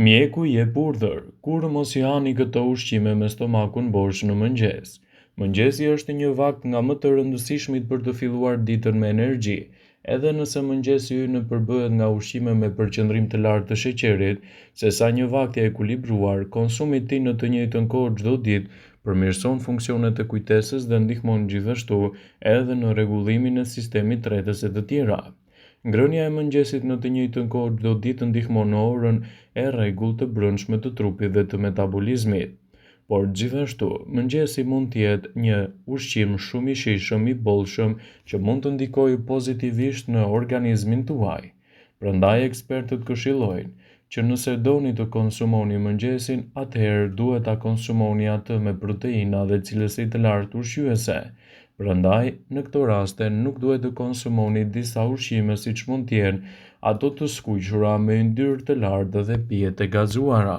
Mjeku i jep urdhër, kur mos i hani këto ushqime me stomakun bosh në mëngjes. Mëngjesi është një vakt nga më të rëndësishmit për të filluar ditën me energji, edhe nëse mëngjesi ynë përbëhet nga ushqime me përqendrim të lartë të sheqerit, sesa një vaktje e ekuilibruar, konsumi i tij në të njëjtën kohë çdo ditë përmirëson funksionet e kujtesës dhe ndihmon gjithashtu edhe në rregullimin e sistemit tretës e të tjera. Ngrënia e mëngjesit në të njëjtën kohë çdo ditë ndihmon në orën e rregullt të brendshme të trupit dhe të metabolizmit. Por gjithashtu, mëngjesi mund të jetë një ushqim shumë i shijshëm i bollshëm që mund të ndikojë pozitivisht në organizmin tuaj. Prandaj ekspertët këshillojnë që nëse doni të konsumoni mëngjesin, atëherë duhet ta konsumoni atë me proteina dhe cilësi të lartë ushqyese. Prandaj, në këto raste nuk duhet të konsumoni disa ushqime siç mund të jenë ato të skuqura me yndyrë të lartë dhe pijet e gazuara.